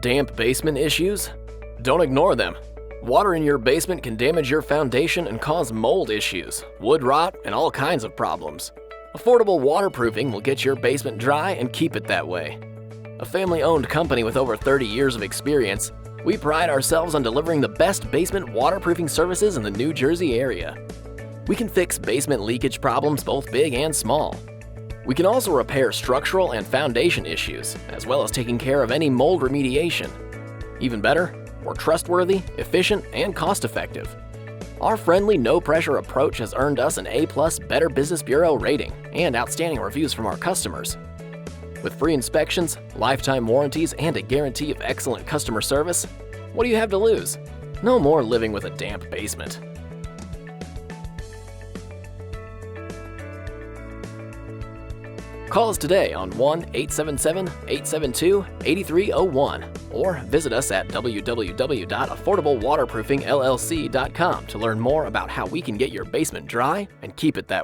damp basement issues? Don't ignore them. Water in your basement can damage your foundation and cause mold issues, wood rot, and all kinds of problems. Affordable waterproofing will get your basement dry and keep it that way. A family-owned company with over 30 years of experience, we pride ourselves on delivering the best basement waterproofing services in the New Jersey area. We can fix basement leakage problems both big and small. We can also repair structural and foundation issues, as well as taking care of any mold remediation. Even better, we're trustworthy, efficient, and cost-effective. Our friendly, no-pressure approach has earned us an A+ Better Business Bureau rating and outstanding reviews from our customers. With free inspections, lifetime warranties, and a guarantee of excellent customer service, what do you have to lose? No more living with a damp basement. Call us today on 1-877-872-8301 or visit us at www.affordablewaterproofingllc.com to learn more about how we can get your basement dry and keep it that way.